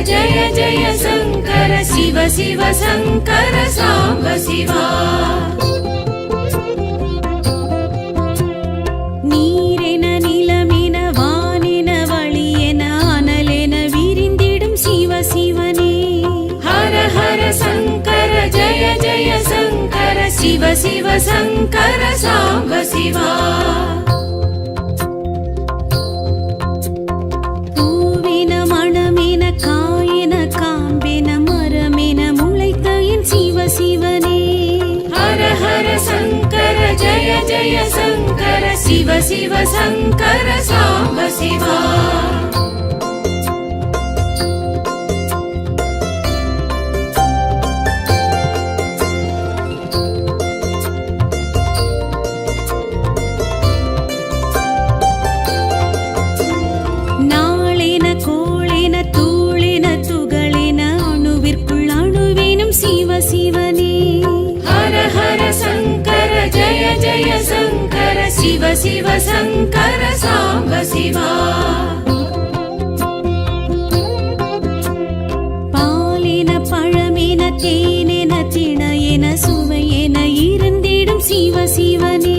जय जय शङ्कर शिव शिव शङ्कर साम्ब शिवा நீரென நிலமென வானென வழியென அனலென விரிந்திடும் சிவ சிவனே हर हर शङ्कर जय जय शङ्कर शिव शिव शङ्कर साम्ब शिवा பூவென மணமென காயென காம்பென மரமென முளைத்த என் சிவ சிவனே हर हर शङ्कर जय जय शङ्कर शिव शिव शङ्कर साम्ब शिवा நாளென கோளென தூளென துகளென அணுவிற்குள் அணுவேனும் சிவ சிவனே हर हर शङ्कर जय जय शङ्कर शिव शिव शङ्कर साम्ब शिवा பாலென பழமென தேனென திணையென சுவையென இருந்திடும் சிவ சிவனே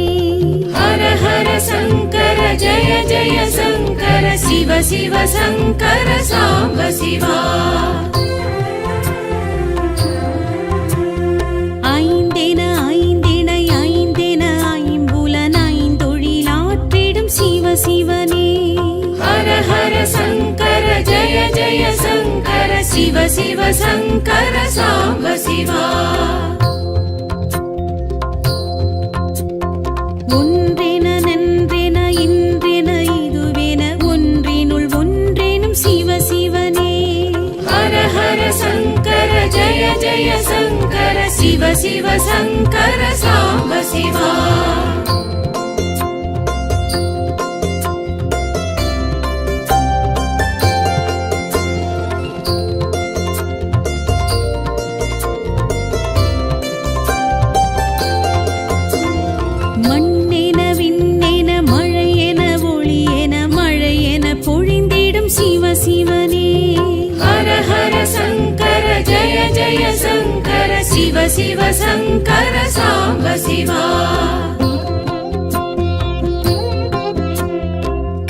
हर हर शङ्कर जय जय शङ्कर शिव शिव शङ्कर साम्ब शिवा ஐந்தென ஐந்திணை ஐந்தென ஐம்புலன் ஐந்தொழிலாற்றிடும் சிவ சிவனே हर हर शङ्कर जय जय शङ्कर शिव शिव शङ्कर साम्ब शिवा ஒன்றென நன்றென இன்றென இதுவென ஒன்றினுள் ஒன்றேனும் சிவ சிவனே हर हर शङ्कर जय जय शङ्कर शिव शिव शङ्कर साम्ब शिवा மண்ணென விண்ணென மழையென ஒளியென மழையென பொழிந்திடும் சிவ சிவனே हर हर शङ्कर जय जय शङ्कर शिव शिव शङ्कर साम्ब शिवा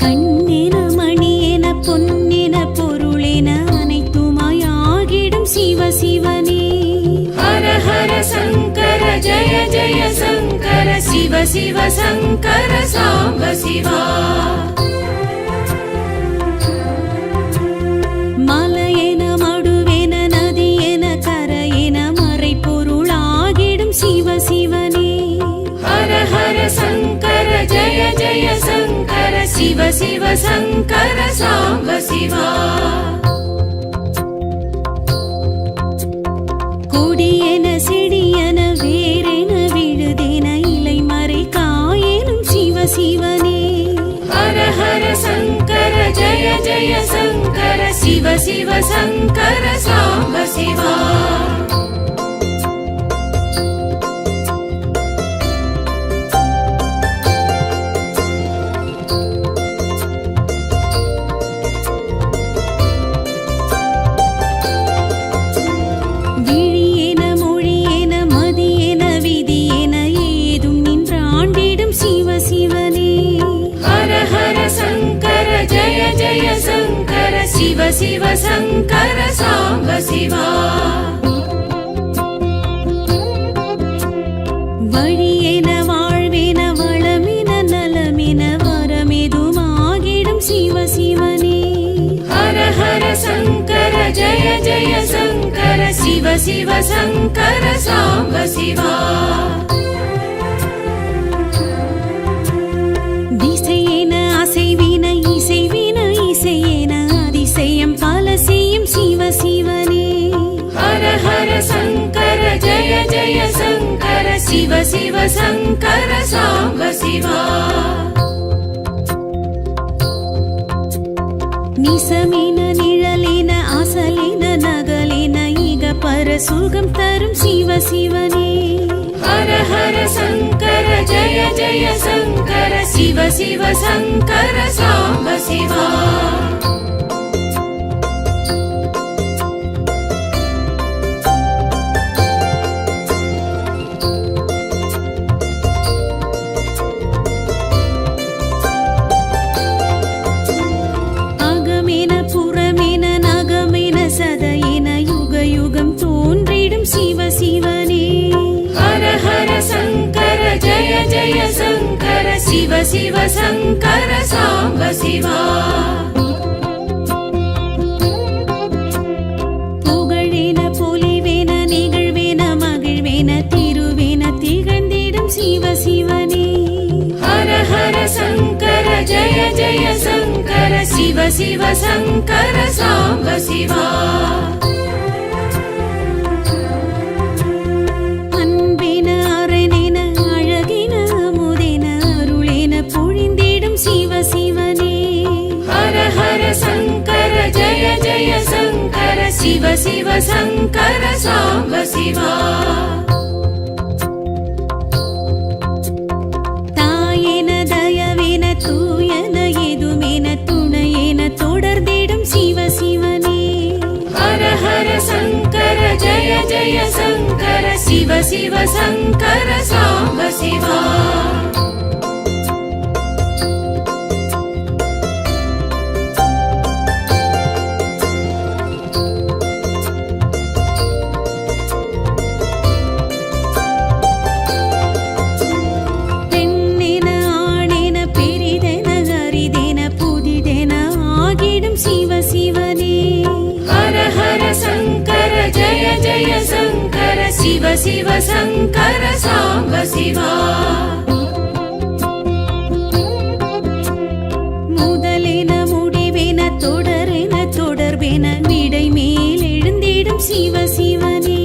கண்ணென மணியென பொன்னென பொருளென அனைத்துமாய் ஆகிடும் சிவ சிவனே हर हर शङ्कर जय जय शङ्कर शिव शिव शङ्कर साम्ब शिवा மலையென மடுவென நதியென கரையென மறைப்பொருளாகிடும் சிவ சிவனே हर हर शङ्कर जय जय शङ्कर शिव शिव शङ्कर साम्ब शिवा கொடியென செடியென வேரென விழுதென இலை மறை காயெனும் சிவ சிவனே हर हर शङ्कर जय जय शङ्कर शिव शिव शङ्कर साम्ब शिवा விழியென மொழியென மதியென விதியென ஏதும் நின்றாண்டிடும் சிவ சிவனே हर हर शङ्कर जय जय शङ्कर शिव शिव शङ्कर साम्ब शिवा வழியென வாழ்வென வளமென நலமென வரமெதுமாகிடும் சிவ சிவனே हर हर शङ्कर जय जय शङ्कर शिव शिव शङ्कर साम्ब शिवा திசையென அசைவின இசைவின இசையென அதிசயம் பல செய்யும் சிவ சிவனே हर हर शङ्कर जय जय शङ्कर शिव शिव शङ्कर साम्ब शिवा நிசமென நிழலென அசலென நகலென இக பர சுகம் தரும் சிவ சிவனே हर हर शङ्कर जय जय शङ्कर शिव शिव शङ्कर साम्ब शिवा சிவ சிவ சங்கர சாம்ப சிவா. புகழேன பொலிவேன நிகழ்வேன மகிழ்வேன திருவேன திகழ்ந்திடும் சிவ சிவனே. ஹர ஹர சங்கர ஜய ஜய சங்கர சிவ சிவ சங்கர சாம்ப சிவா. அன்பேன அரணேன அழகேன அமுதேன அருளேன பொழிந்திடும் சிவ சிவனே. ஹர ஹர சங்கர ஜய ஜய சங்கர சிவ சிவ சங்கர சாம்ப சிவா. தாயேன தயவேன தூயன எதுமேன துணையேன தொடர்ந்திடும் சிவ சிவனே. ஹர ஹர சங்கர ஜய ஜய சங்கர சிவ சிவ சங்கர சாம்ப சிவா. பெண்ணென ஆணென பெரிதென அரிதென புதிதென ஆகிடும் சிவ சிவனே. ஹர ஹர சங்கர ஜய ஜய சங்கர சிவ சிவ சங்கர சாம்ப சிவா. முதலென முடிவென தொடரென தொடர்பென விடை மேல் எழுந்திடும் சிவ சிவனே.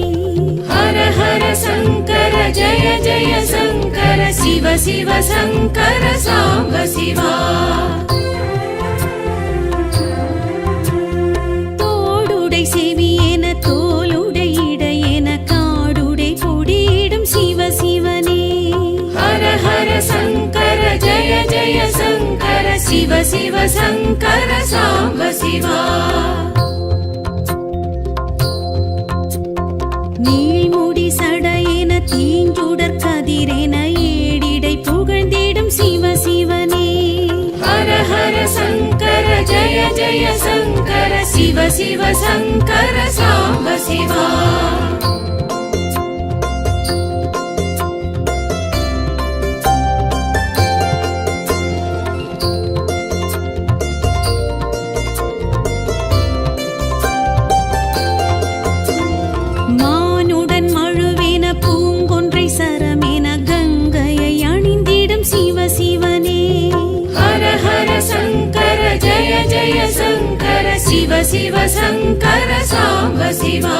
ஹர ஹர சங்கர ஜய ஜய சங்கர சிவ சிவ சங்கர சாம்ப சிவா. தோடுடை செவியென தோளுடை இடையென காடுடை கொடியிடும் சிவ சிவனே. ஹர ஹர சங்கர ஜய ஜய சங்கர சிவ சிவ சங்கர சாம்ப சிவா. நீள்முடி சடையென தீஞ்சுடர் கதிரென ஏடிடை புகழ்ந்திடும் சிவ சிவனே. ஹர ஹர சங்கர ஜய ஜய சங்கர சிவ சிவ சங்கர சாம்ப சிவா. மானுடன் மழுவேன பூங்கொன்றை சரமென கங்கையை அணிந்திடும் சிவ சிவனே. ஹர ஹர சங்கர ஜய ஜய சங்கர சிவ சிவ சங்கர சாம்ப சிவா.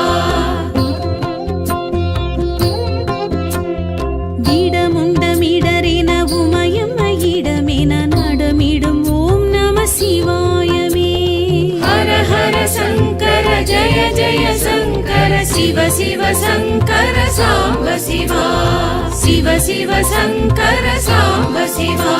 திடமுண்டமிடரென உமயமயிடமென நடமிடும் ஓம் நம சிவாயமே. ஹர ஹர சங்கர ஜய ஜய சங்கர சிவ சிவ சங்கர சாம்ப சிவா. சிவ சிவ சங்கர சாம்ப சிவா.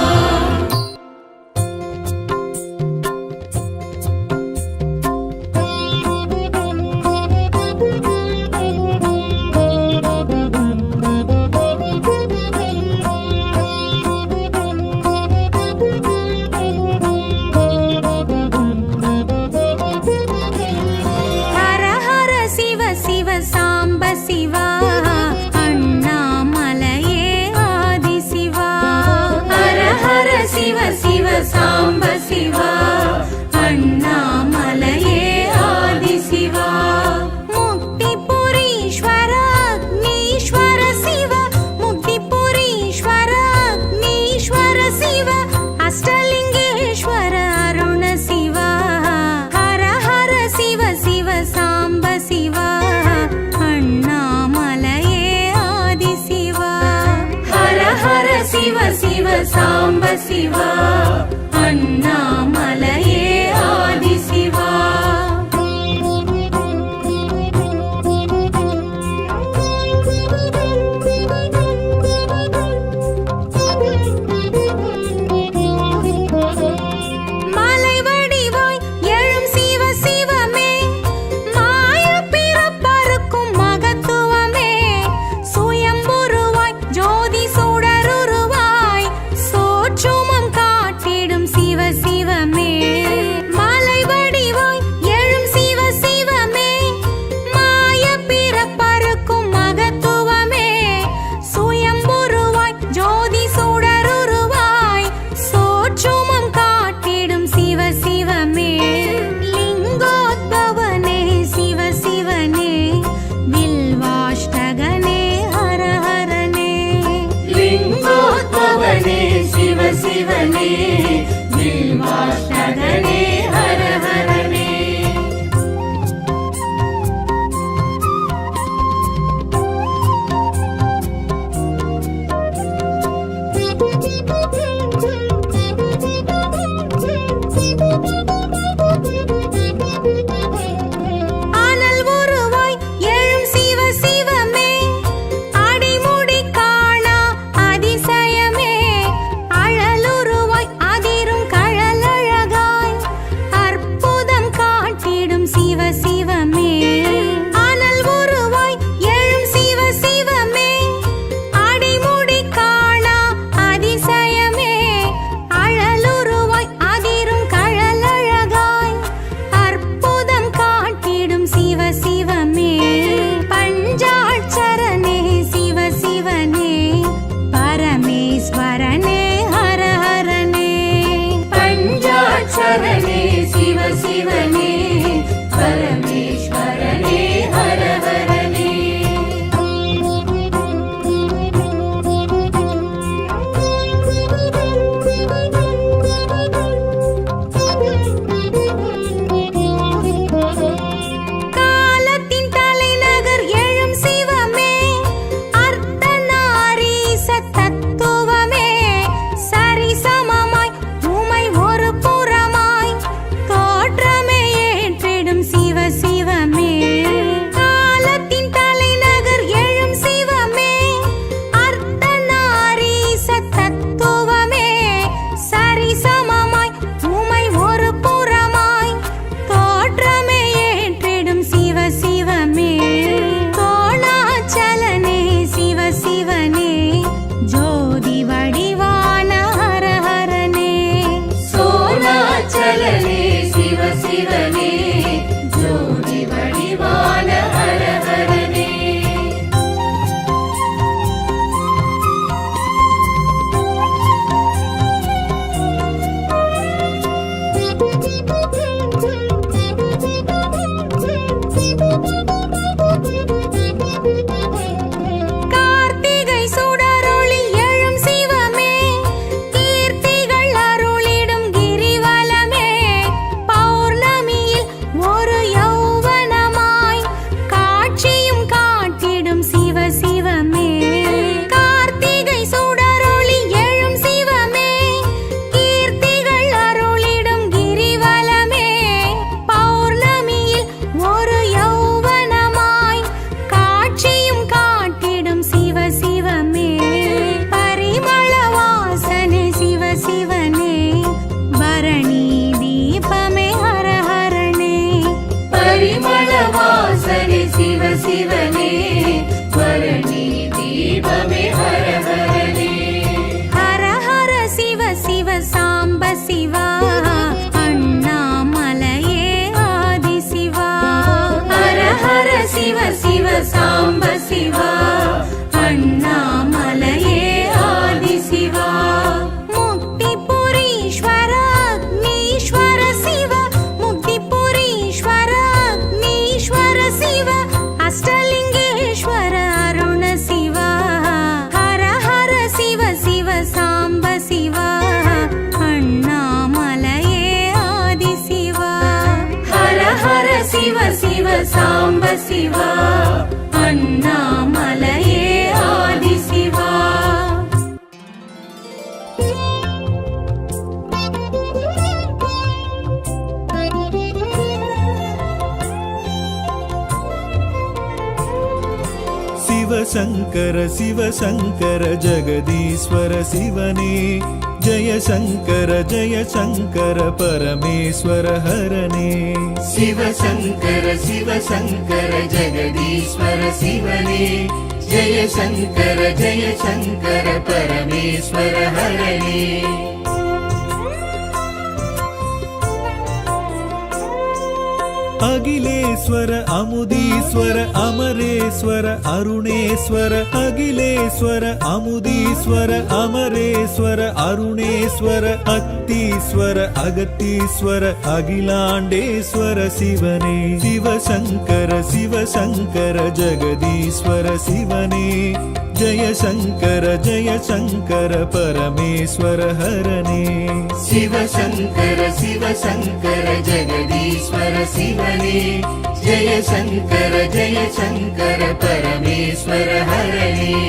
ஹர ஹர சிவ சிவ சாம்ப சிவா. அண்ணாமலையே ஆதி சிவா. ஹர ஹர சிவ சிவ சாம்ப சிவா. அண்ணாமலையே ஆதி சிவா. முக்திபுரீஸ்வர அக்னீஸ்வர சிவ. முக்திபுரீஸ்வர அக்னீஸ்வர சிவ. அஷ்டலிங்கேஸ்வர அருண சிவா. ஹர ஹர சிவ சிவ சாம்ப சிவா. அண்ணாமலையே ஆதி சிவா. ஹர ஹர சிவ சிவ சாம்ப சிவா. அண்ணாமலையே ஆதி சிவா. மலை வடிவாய் எழும் சிவ சிவமே. மாய பிறப்பறுக்கும் மகத்துவமே. சுயம்புருவாய் ஜோதி சுடருருவாய் சோற்றுமம் காட்டிடும் சிவ சிவமே. शिवने बिल्वाष्टगणे हर हरणे ஆனல் உருவாய் எழும் சிவ சிவமே அடிமுடி காணா அதிசயமே அழலுருவாய் அதிரும் கழலழகாய் அற்புதம் காட்டிடும் சிவ சிவமே ஆனல் உருவாய் எழும் சிவ சிவமே அடிமுடி காணா அதிசயமே அழலுருவாய் அதிரும் கழலழகாய் அற்புதம் காட்டிடும் சிவ சிவமே பஞ்சாட்சரனே சிவ சிவனே பரமேஸ்வரனே ஹர ஹரனே पञ्चाक्षरणे शिव शिवने परमेश्वरने हर हरणे காலத்தின் தலைநகர் எழும் சிவமே அர்த்தநாரீச தத்துவமே சரிசமமாய் உமை ஒரு புறமாய் தோற்றமே ஏற்றிடும் சிவ சிவமே காலத்தின் தலைநகர் எழும் சிவமே அர்த்தநாரீச தத்துவமே சரிசமமாய் உமை ஒரு புறமாய் தோற்றமே ஏற்றிடும் சிவ சிவமே கோணாச்சலனே சிவ சிவனே ஜோதி வடிவான ஹர ஹரனே सोनाचलने शिव शिवने ज्योति वडिवान हर हरणे கார்த்திகை சுடரொளி எழும் சிவமே கீர்த்திகள் அருளிடும் கிரிவலமே பௌர்ணமியில் ஒரு யௌவனமாய் காட்சியும் காட்டிடும் சிவ சிவமே கார்த்திகை சுடரொளி எழும் சிவமே கீர்த்திகள் அருளிடும் கிரிவலமே பௌர்ணமியில் ஒரு யௌவனமாய் காட்சியும் காட்டிடும் சிவ சிவமே பரிமள வாசனே சிவ சிவனே பரணி தீபமே ஹர ஹரணே परिमल वासने शिव शिवने वरणी दीपमे हर हरणे ஹர ஹர சிவ சிவ சாம்ப சிவா அண்ணாமலையே ஆதி சிவா हर हर शिव शिव साम्ब शिवा अण्णामलये आदि शिवा முக்திபுரீஸ்வர அக்னீஸ்வர சிவ முக்திபுரீஸ்வர அக்னீஸ்வர சிவ அஷ்டலிங்கேஸ்வர அருண சிவா ஹர ஹர சிவ சிவ சாம்ப சிவா அண்ணாமலையே ஆதி சிவா हर हर शिव शिव साम्ब शिवा अण्णामलये आदि शिवा शिवशङ्कर शिवशङ्कर जगदीश्वर शिवने जय शङ्कर परमेश्वर हरणे शिव शङ्कर जगदीश्वर शिवने जय शङ्कर परमेश्वर हरणे अखिले அகிலேஸ்வர அமுதீஸ்வர அமரேஸ்வர அருணேஸ்வர அகிலேஸ்வர அமுதீஸ்வர அமரேஸ்வர அருணேஸ்வர அத்தீஸ்வர அகத்தீஸ்வர அகிலாண்டேஸ்வர சிவனே சிவசங்கர சிவசங்கர ஜெகதீஸ்வர சிவனே ஜெய சங்கர பரமேஸ்வர ஹரனே சிவசங்கர சிவசங்கர ஜெகதீஸ்வர சிவனே ஜெய சங்கர பரமேஸ்வர ஹரனே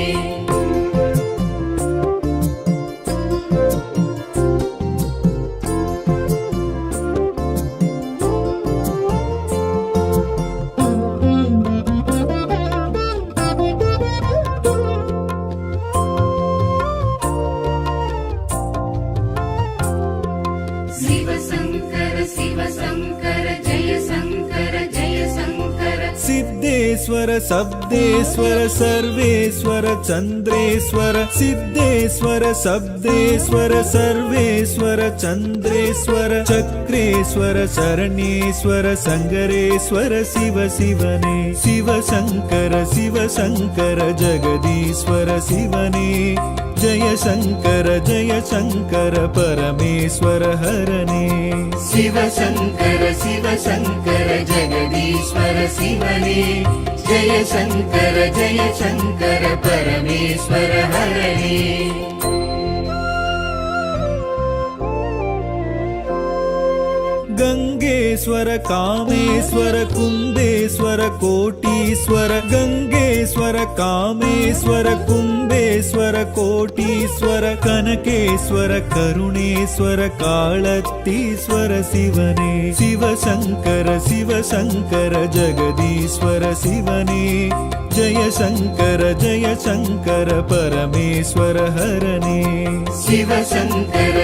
सिद्धेश्वर शब्देश्वर सर्वेश्वर चंद्रेश्वर सिद्धेश्वर शब्देश्वर सर्वेश्वर चंद्रेश्वर चक्रेश्वर शरणेश्वर संगरेश्वर शिव शिवने शिवशंकर जगदीश्वर शिवने जय शंकर परमेश्वर हरने शिवशंकर जगदीश्वर शिवने जय शंकर परमेश्वर हरने गंगेश्वर कामेश्वर कुंदेश्वर कोटीश्वर गंगेश्वर कामेश्वर कुंदेश्वर कोटीश्वर कनकेश्वर करुणेश्वर कालतीश्वर शिवने शिवशंकर जगदीश्वर शिवने जय शंकर परमेश्वर हरने शिवशंकर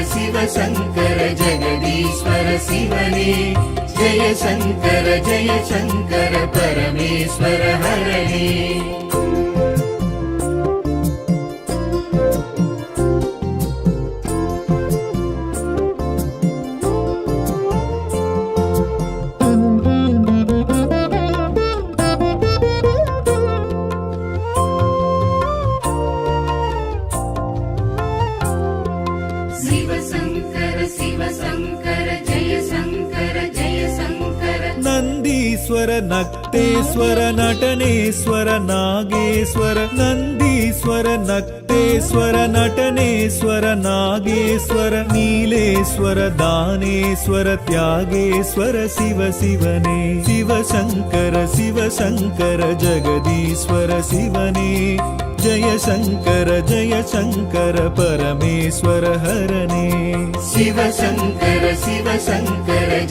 जगदीश्वर शिवने जय शंकर परमेश्वर हरने नंदीश्वर नक्तेश्वर नटनेश्वर नागेश्वर नंदीश्वर नक्तेश्वर नटनेश्वर नागेश्वर नीलेश्वर दानेश्वर त्यागेश्वर शिव शिवने शिवशंकर जगदीश्वर शिवने जय शंकर परमेश्वर हरने शिवशंकर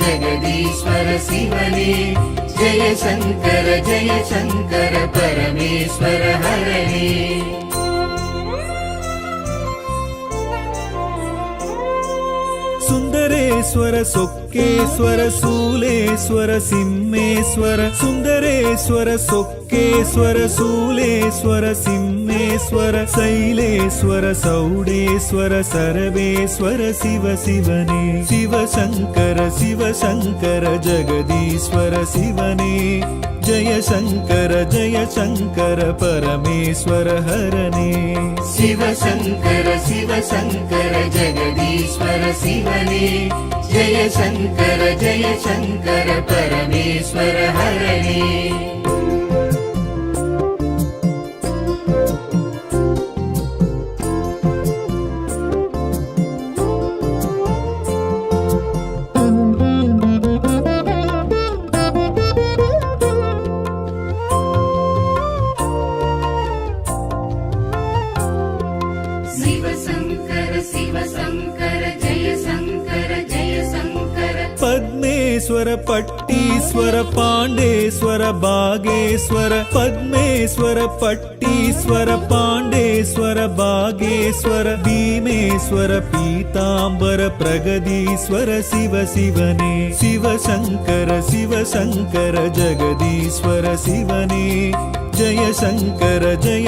जगदीश्वर शिवने जय शंकर परमेश्वर हरने सुंदरेश्वर सोक्केश्वर शूलेश्वर सिंहेश्वर सुंदरेश्वर सोक्केश्वर शूलेश्वर सिंहेश्वर शैलेश्वर सौडेश्वर सर्वेश्वर शिव शिवने शिवशंकर जगदीश्वर शिवने जय शंकर परमेश्वर हरने शिवशंकर जगदीश्वर शिवने जय शंकर परमेश्वर हरने पद्मेश्वर पट्टीश्वर पांडेश्वर बागेश्वर पद्मेश्वर पट्टीश्वर पांडेश्वर बागेश्वर भीमेश्वर पीतांबर प्रगदीश्वर शिव शिवने शिवशंकर जगदीश्वर शिवने जय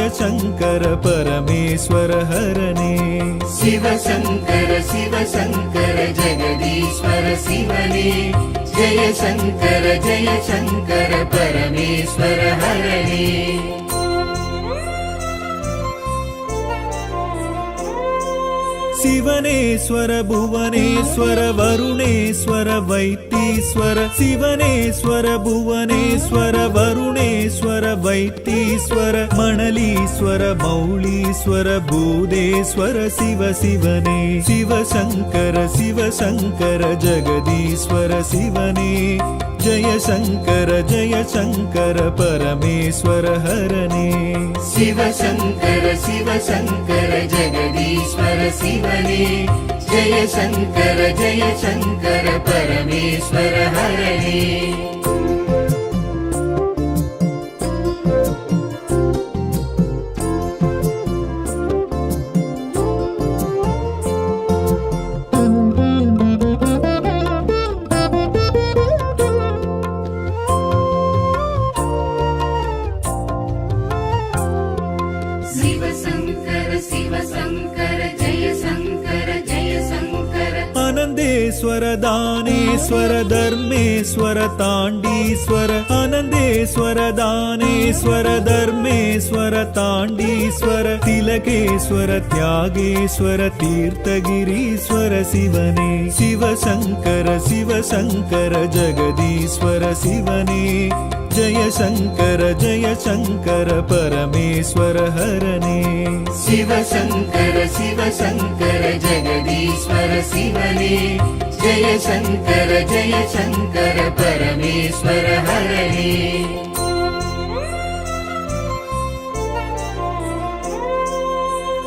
शंकर परमेश्वर हरने शिवशंकर जगदीश्वर शिवने जय शङ्कर परमेश्वर हरणे शिवनेश्वर भुवनेश्वर वरुणेश्वर वैतीश्वर शिवनेश्वर भुवनेश्वर वरुणेश्वर वैतीश्वर मणलीश्वर मौलीश्वर भूदेश्वर शिव शिवने शिव शङ्कर जगदीश्वर शिवने जय शङ्कर परमेश्वर हरणे शिव शङ्कर जगदीश्वर शिवने जय शङ्कर परमेश्वर हरणे आनन्देश्वर दानेश्वर धर्मेश्वर ताण्डीश्वर आनन्देश्वर दानेश्वर धर्मेश्वर ताण्डीश्वर तिलकेश्वर त्यागेश्वर तीर्थगिरीश्वर शिवने शिव शङ्कर जगदीश्वर शिवने जय शङ्कर परमेश्वर हरणे शिव शङ्कर जगदीश्वर शिवने जय शङ्कर परमेश्वर हरणे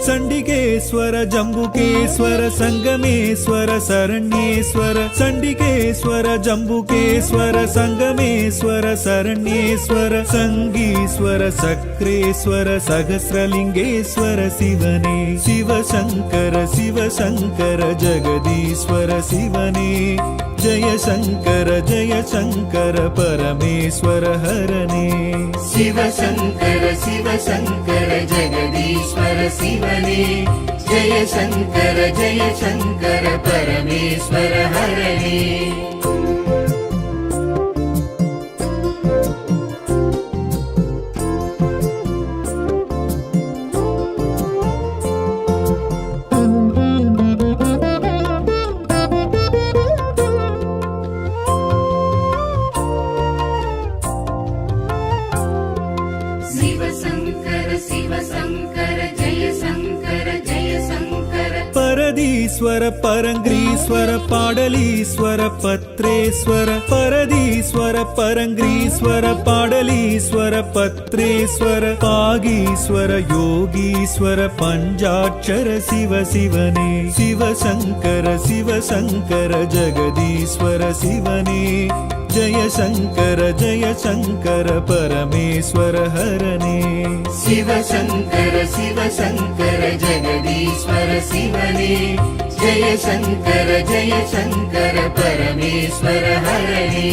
चण्डिकेश्वर जम्बुकेश्वर संगमेश्वर शरण्येश्वर चण्डिकेश्वर जम्बुकेश्वर संगमेश्वर शरण्येश्वर संगीश्वर सक्रेश्वर सहस्रलिङ्गेश्वर शिवने शिव शङ्कर जगदीश्वर शिवने जय शङ्कर परमेश्वर हरणे शिव शङ्कर जगदीश्वर शिवने जय शङ्कर परमेश्वर हरणे परदीश्वर परङ्ग्रीश्वर पाडलीश्वर पत्रेश्वर परदीश्वर परङ्ग्रीश्वर पाडलीश्वर पत्रेश्वर पागीश्वर योगीश्वर पञ्चाक्षर शिव शिवने शिव शङ्कर जगदीश्वर शिवने जय शङ्कर परमेश्वर हरणे शिव शङ्कर जगदीश्वर शिवने जय शङ्कर परमेश्वर हरणे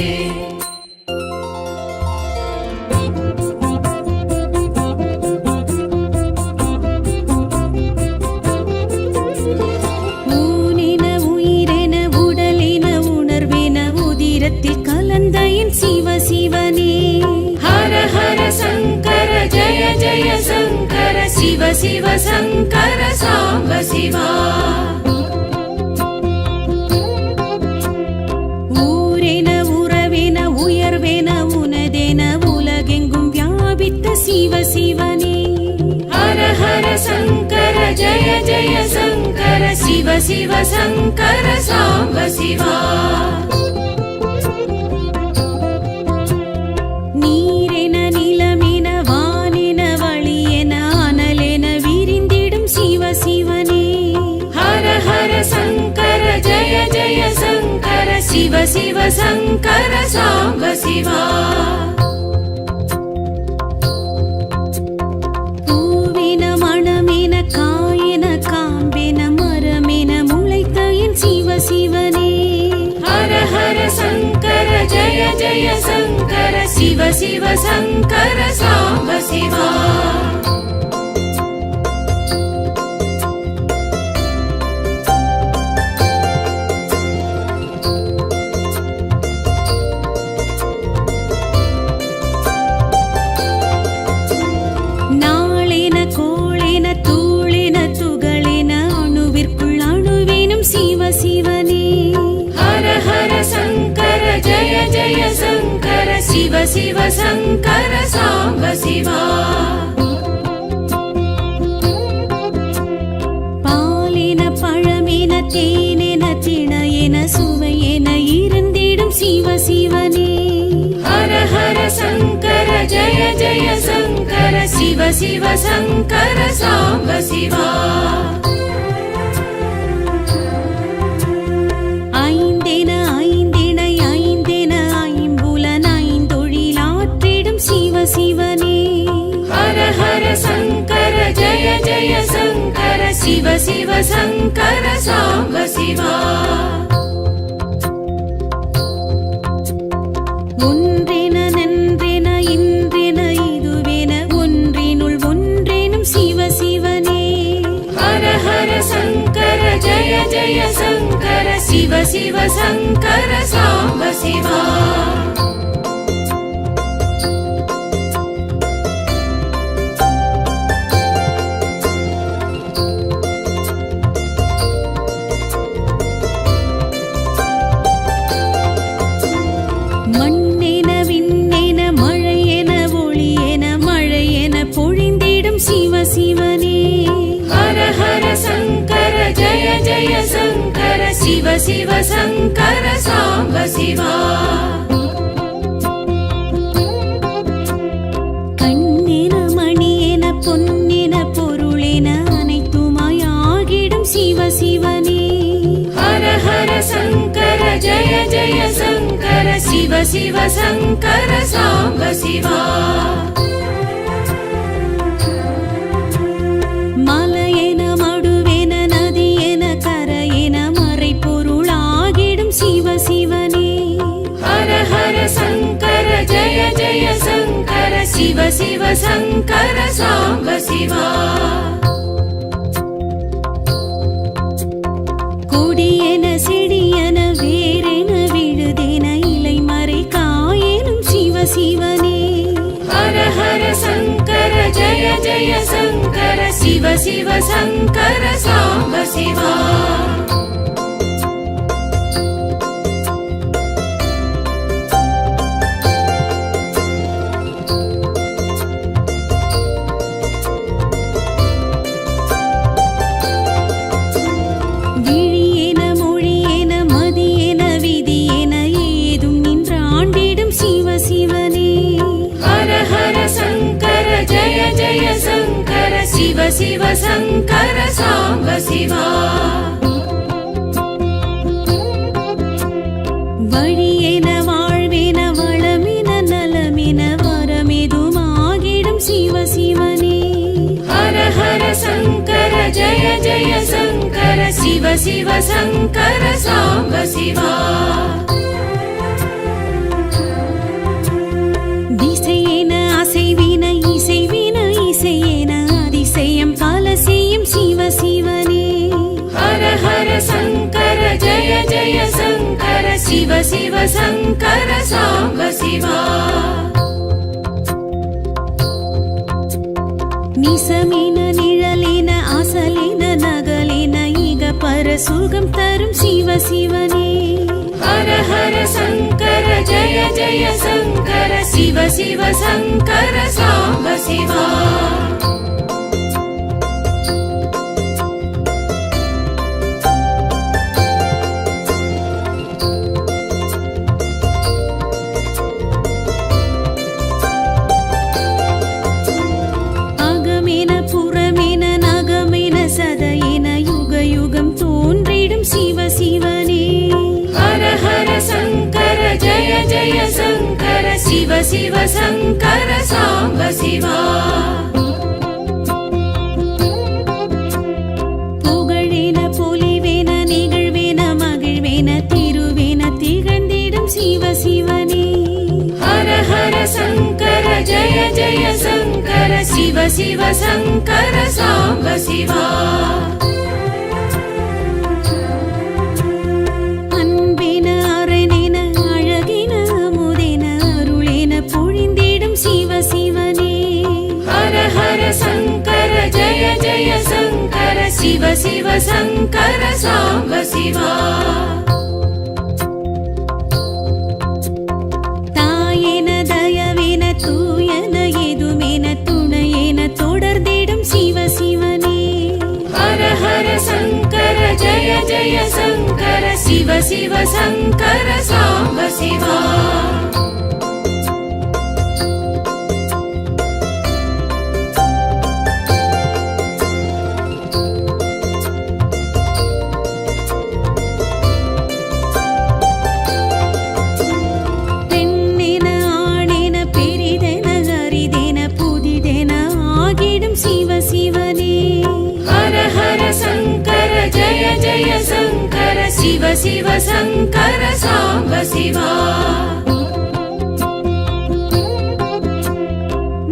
शिव शिवने हर हर शङ्कर जय शङ्कर शिव शङ्कर साम्ब शिवा ஊரென உறவென உயர்வென உனதென உலகெங்கும் வியாபித்த சிவ சிவனே हर हर शङ्कर जय शङ्कर शिव शङ्कर साम्ब शिवा நீரென நிலமென வானென வழியென அனலென விரிந்திடும் சிவ சிவனே हर हर शङ्कर जय शङ्कर शिव शङ्कर साम्ब शिवा பூவென மணமென காயென காம்பென மரமென முளைத்த என் சிவ சிவனே हर हर शङ्कर जय शङ्कर शिव शङ्कर साम्ब शिवा சிவ சங்கர சாம்ப சிவா பாலென பழமென தேனென திணையென சுவையென இருந்திடும் சிவ சிவனே ஹர ஹர சங்கர ஜய ஜய சங்கர சிவ சிவ சங்கர சாம்ப சிவா ஐந்தென ஐந்திணை ஐந்தென ஐம்புலன் ஐந்தொழிலாற்றிடும் சிவ சிவனே ஹர ஹர சங்கர ஜய ஜய சங்கர சிவ சிவ சங்கர சாம்ப சிவா ஒன்றென நன்றென இன்றென இதுவென ஒன்றினுள் ஒன்றெனும் சிவ சிவனே ஹர ஹர சங்கர ஜய ஜய சங்கர சிவ சிவ சங்கர சாம்ப சிவா மண்ணென விண்ணென மழையென ஒளியென மழையென பொழிந்திடும் சிவ சிவனே ஹர ஹர சங்கர ஜய ஜய சங்கர சிவ சிவ சங்கர சாம்ப சிவா கண்ணென மணியென பொன்னென பொருளென அனைத்துமாய் ஆகிடும் சிவ சிவனே ஹர ஹர சங்கர ஜய ஜய சங்கர சிவ சிவ சங்கர சாம்ப சிவா மலையென மடுவென நதியென கரையென மறைபொருளாகிடும் சிவ சிவனே ஹர ஹர சங்கர ஜய ஜய சங்கர சிவ சிவ சங்கர சாம்ப சிவா கொடியென செடியென வேரென விழுதென இலை மறை காயெனும் சிவ சிவனே ஹர ஹர சங்கர ஜய ஜய சங்கர சிவ சிவ சங்கர சாம்ப சிவா விழியென மொழியென மதியென விதியென ஏதும் நின்றாண்டிடும் சிவ சிவனே ஹர ஹர சங்கர ஜய ஜய சங்கர சிவ சிவ சங்கர சாம்ப சிவா வழியென வாழ்வென வளமென நலமென வரமெதுமாகிடும் சிவ சிவனே ஹர ஹர சங்கர ஜய ஜய சங்கர சிவ சிவ சங்கர சாம்ப சிவா திசையென அசைவின இசைவின இசையென அதிசயம் பல செய்யும் சிவ சிவனே ஹர ஹர சங்கர ஜய ஜய சங்கர சிவ சிவ சங்கர சாம்ப சிவா நிசமென நிழலென அசலென நகலென இக பர சுகம் தரும் சிவ சிவனே ஹர ஹர சங்கர ஜய ஜய சங்கர சிவ சிவ சங்கர சாம்ப சிவா அகமென புறமென நகமென சதையென யுக யுகம் தோன்றிடும் சிவ சிவனே ஹர ஹர சங்கர ஜய ஜய சங்கர சிவ சிவ சங்கர சாம்ப சிவா புகழென பொலிவென நிகழ்வென மகிழ்வென திருவென திகழ்ந்திடும் சிவ சிவனே ஹர ஹர சங்கர ஜய ஜய சங்கர சிவ சிவ சங்கர சாம்ப சிவா அன்பென அரணென அழகென அமுதென அருளென பொழிந்திடும் சிவ சிவனே ஹர ஹர சங்கர ஜய ஜய சங்கர சிவ சிவ சங்கர சாம்ப சிவா தாயென தய जय शङ्कर शिव शिव शङ्कर साम्ब शिवा சிவ சிவனே ஹர ஹர சங்கர ஜய ஜய சங்கர சிவ சிவ சங்கர சாம்ப சிவா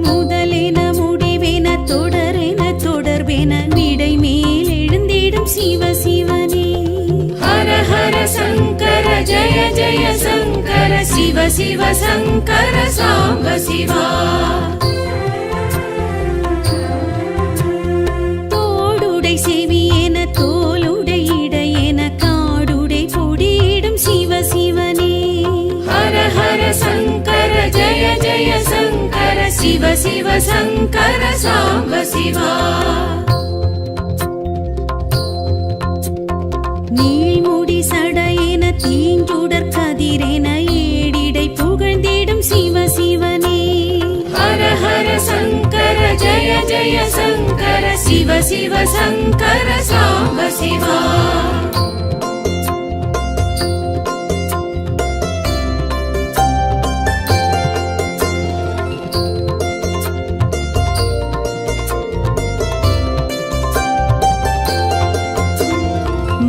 முதலென முடிவென தொடரென தொடர்பென விடை மேல் எழுந்திடும் சிவ சிவனே ஹர ஹர சங்கர ஜய ஜய சங்கர சிவ சிவ சங்கர சாம்ப சிவா செவியென தோளுடை இடையென காடுடை பொடியிடும் சிவ சிவனே ஹர ஹர சங்கர ஜய ஜய சங்கர சிவ சிவ சங்கர சாம்ப சிவா நீள்முடி சடையென தீஞ்சுடர் கதிரென ஏடிடை புகழ்ந்திடும் சிவ சிவனே ஹர ஹர சங்கர ஜய ஜய சங்கர சிவ சிவ சங்கர சாம்ப சிவா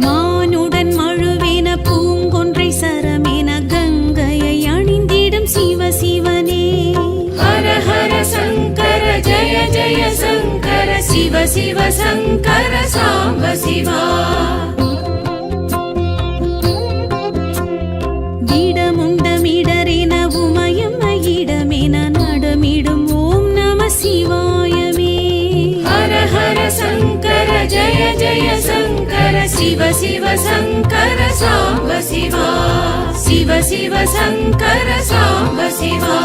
மானுடன் மழுவென பூங்கொன்றை சரமென கங்கையை அணிந்திடும் சிவ சிவனே ஹர ஹர சங்கர ஜய ஜய சங்கர சிவ சிவ சங்கர சாம்ப சிவா இடமுண்டமிடரென உமயம் இடமென நடமிடும் ஓம் நம சிவாயமே ஹர ஹர சங்கர ஜய ஜய சங்கர சிவ சிவ சங்கர சாம்ப சிவா சிவ சிவ சங்கர சாம்ப சிவா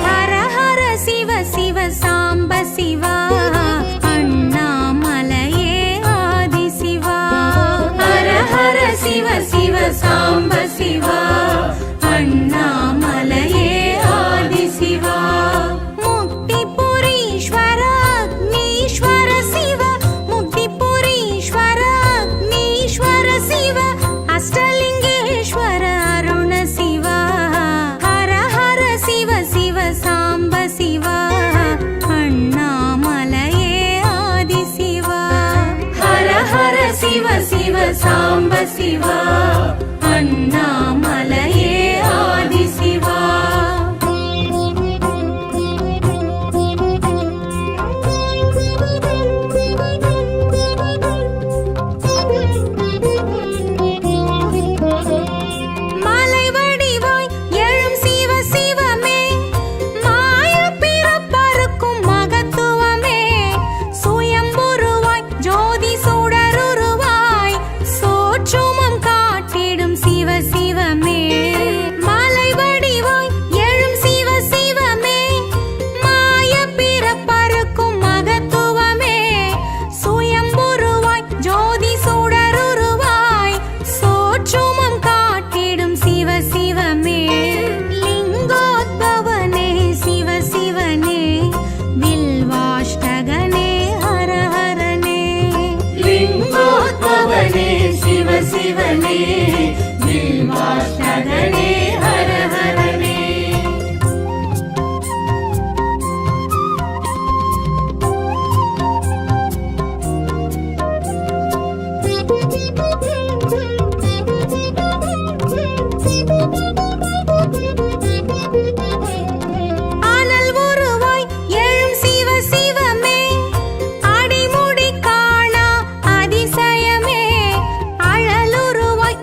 ஹர ஹர சிவ சிவ சாம்ப சிவா அண்ணாமலையே ஆதி சிவா ஹர ஹர சிவ சிவ சாம்ப சிவா அண்ணாமலையே ஆதி சிவா முக்திபுரீஸ்வர அக்னீஸ்வர சிவ முக்திபுரீஸ்வர அக்னீஸ்வர சிவ அஷ்டலிங்கேஸ்வர அருண சிவா ஹர ஹர சிவ சிவ சாம்ப சிவா அண்ணாமலையே ஆதி சிவா ஹர ஹர சிவ சிவ சாம்ப சிவா அண்ணாமலையே ஆதி சிவா மலை வடிவாய் எழும் சிவ சிவமே மாய பிறப்பறுக்கும் மகத்துவமே சுயம்புருவாய் ஜோதி சுடருருவாய் சோற்றுமம் காட்டிடும் சிவ சிவமே மலை வடிவாய் எழும் சிவ சிவமே மாய பிறப்பறுக்கும் மகத்துவமே சுயம்புருவாய் ஜோதி சுடருருவாய் சோற்றுமம் காட்டிடும் சிவ சிவமே லிங்கோத்பவனே சிவ சிவனே வில்வாஷ்டகனே ஹர ஹரனே லிங்கோத்பவனே சிவ சிவனே வில்வாஷ்டகனே ஹர ஹரனே அனல் உருவாய் எழும் சிவ சிவமே அடிமுடி காணா அதிசயமே அழலுருவாய்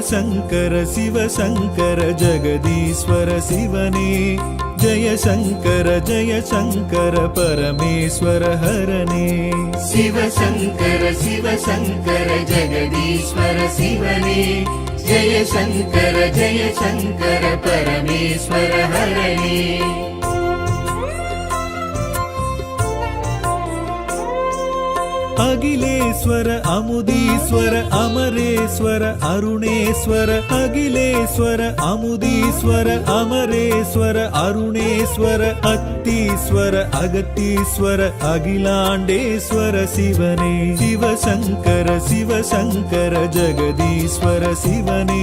சிவசங்கர சிவசங்கர ஜெகதீஸ்வர சிவனே ஜெய சங்கர பரமேஸ்வர ஹரனே சிவசங்கர சிவசங்கர ஜெகதீஸ்வர சிவனே ஜெய சங்கர பரமேஸ்வர ஹரனே அகிலேஸ்வர அமுதீஸ்வர அமரேஸ்வர அருணேஸ்வர அகிலேஸ்வர அமுதீஸ்வர அமரேஸ்வர அருணேஸ்வர அத்தீஸ்வர அகத்தீஸ்வர அகிலாண்டேஸ்வர சிவனே சிவசங்கர சிவசங்கர ஜெகதீஸ்வர சிவனே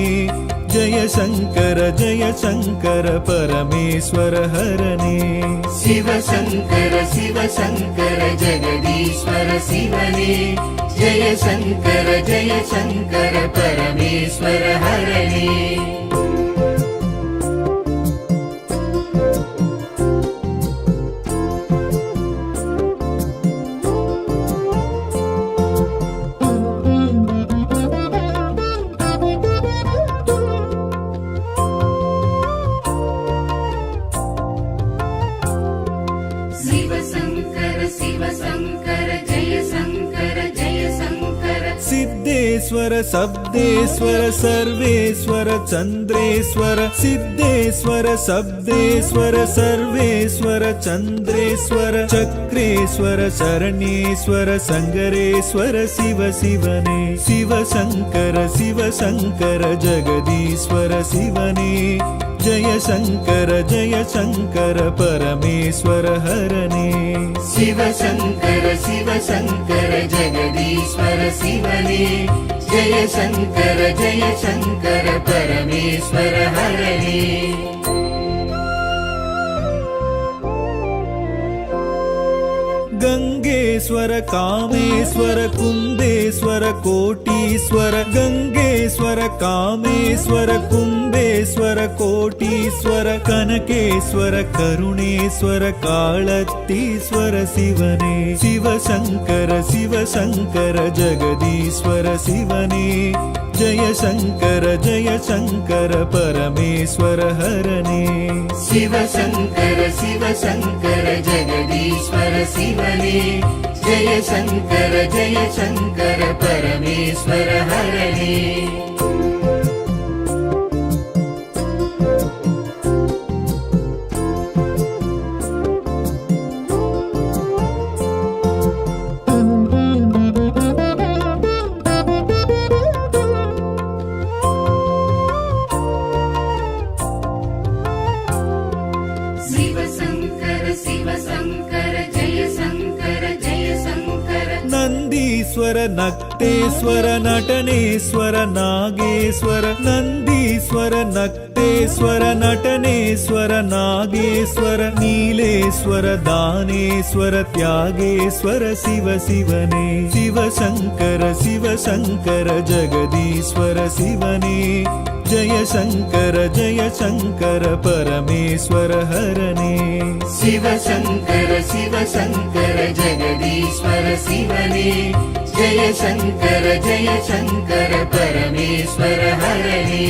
ஜெய சங்கர பரமேஸ்வர ஹரனே சிவசங்கர சிவசங்கர ஜெகதீஸ்வர சிவனே ஜெய சங்கர பரமேஸ்வர ஹரனே சிவசங்கர சிவசங்கர ஜெய சங்கர சித்தேஸ்வர சப்தேஸ்வர சர்வேஸ்வர சந்திரேஸ்வர சித்தேஸ்வர சப்தேஸ்வர சர்வேஸ்வர சந்திரேஸ்வர சக்ரேஸ்வர சரணேஸ்வர சங்கரேஸ்வர சிவ சிவனே சிவசங்கர சிவசங்கர ஜெகதீஸ்வர சிவனே ஜெய சங்கர பரமேஸ்வர ஹரனே சிவசங்கர சிவசங்கர ஜெகதீஸ்வர சிவனே ஜெய சங்கர பரமேஸ்வர ஹரனே गंगेश्वर कामेश्वर कुंभेश्वर कोटीश्वर गंगेश्वर कामेश्वर कुंभेश्वर कोटीश्वर कनकेश्वर करुणेश्वर कालतीश्वर शिवने शिवशंकर जगदीश्वर शिवने जय शंकर परमेश्वर हरने शिवशंकर जगदीश्वर शिवने जय शंकर परमेश्वर हरने नंदीश्वर नक्तेश्वर नटनेश्वर नागेश्वर नंदीश्वर नक्तेश्वर नटनेश्वर नागेश्वर नीलेश्वर दानेश्वर त्यागेश्वर शिव शिवने शिवशंकर जगदीश्वर शिवने जय शंकर परमेश्वर हरने शिवशंकर जगदीश्वर शिवने जय शंकर परमेश्वर हरने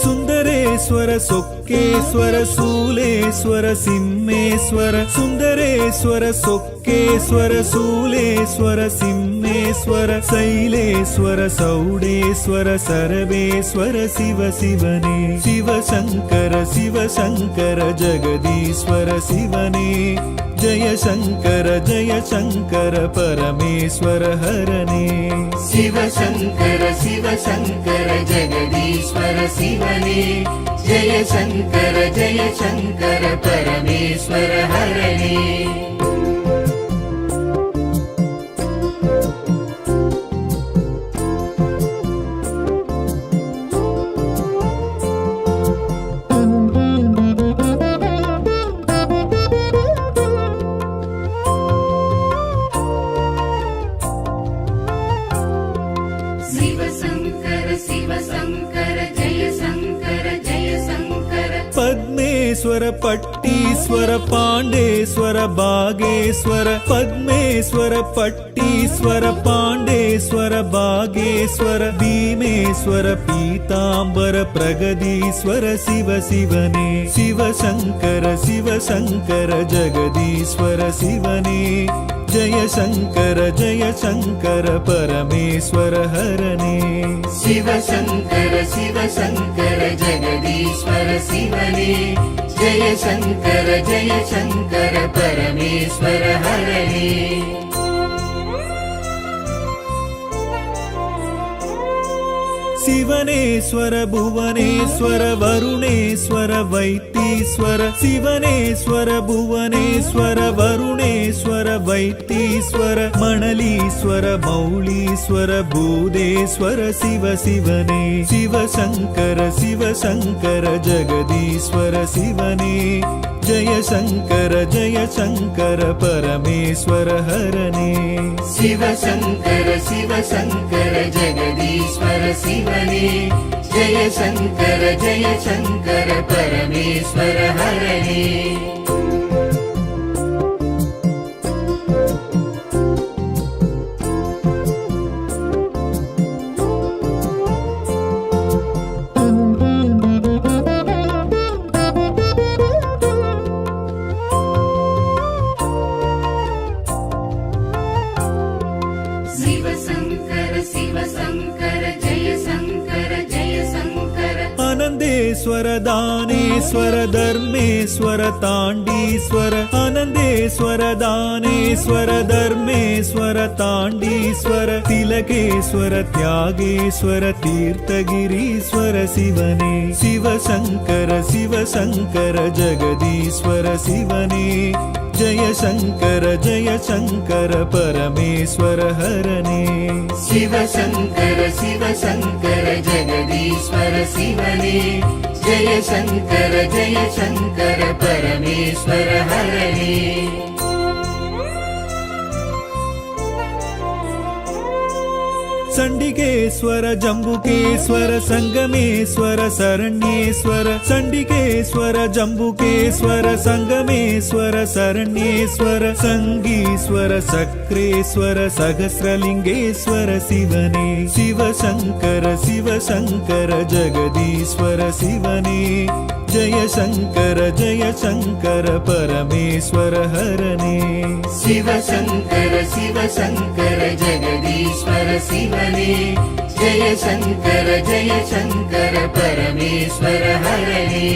सुंदरेश्वर सोक्केश्वर शूलेश्वर सिंहेश्वर सुंदरेश्वर सोक्केश्वर शूलेश्वर सिंहेश्वर शैलेश्वर सौडेश्वर सर्वेश्वर शिव शिवने शिवशंकर जगदीश्वर शिवने जय शंकर परमेश्वर हरने शिवशंकर जगदीश्वर शिवने जय शंकर परमेश्वर हरने पट्टीश्वर पाण्डेश्वर भागेश्वर पद्मेश्वर पट्टीश्वर पाण्डेश्वर भागेश्वर भीमेश्वर पीताम्बर प्रगदीश्वर शिव शिवने शिवशङ्कर शिवशङ्कर जगदीश्वर शिवने जय शङ्कर परमेश्वर हरणे शिव शङ्कर जगदीश्वर शिवने जय शङ्कर परमेश्वर हरणे शिवनेश्वर भुवनेश्वर वरुणेश्वर वैतीश्वर शिवनेश्वर भुवनेश्वर वरुणेश्वर वैतीश्वर मणलीश्वर मौलीश्वर भूदेश्वर शिव शिवने शिवशङ्कर जगदीश्वर शिवने जय शङ्कर परमेश्वर हरणे शिव शङ्कर जगदीश्वर शिवने जय शङ्कर परमेश्वर हरणे आनन्देश्वर दानेश्वर धर्मेश्वर ताण्डीश्वर आनन्देश्वर दानेश्वर धर्मेश्वर ताण्डीश्वर तिलकेश्वर त्यागेश्वर तीर्थगिरीश्वर शिवने शिवशङ्कर जगदीश्वर शिवने जय शङ्कर परमेश्वर हरणे शिव शङ्कर जगदीश्वर शिवने जय शङ्कर परमेश्वर हरणे चण्डिकेश्वर जम्बुकेश्वर सङ्गमेश्वर शरण्येश्वर चण्डिकेश्वर जम्बुकेश्वर सङ्गमेश्वर शरण्येश्वर सङ्गीश्वर सक्रेश्वर सहस्रलिङ्गेश्वर शिवने शिवशङ्कर जगदीश्वर शिवने जय शङ्कर परमेश्वर हरणे शिव शङ्कर जगदीश्वर शिवने जय शङ्कर परमेश्वर हरणे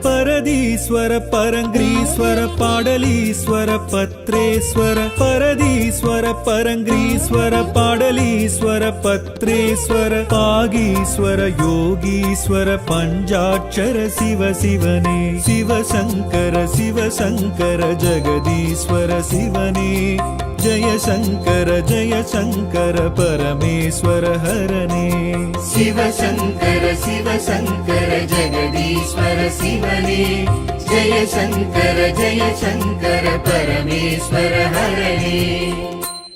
परदीश्वर परङ्ग्रीश्वर पाडलीश्वर पत्रेश्वर परदीश्वर परङ्ग्रीश्वर पाडलीश्वर पत्रेश्वर पागीश्वर योगीश्वर पञ्चाक्षर शिव शिवने शिवशङ्कर जगदीश्वर शिवने जय शङ्कर परमेश्वर हरणे शिव शङ्कर जगदीश्वर शिवने जय शङ्कर परमेश्वर हरणे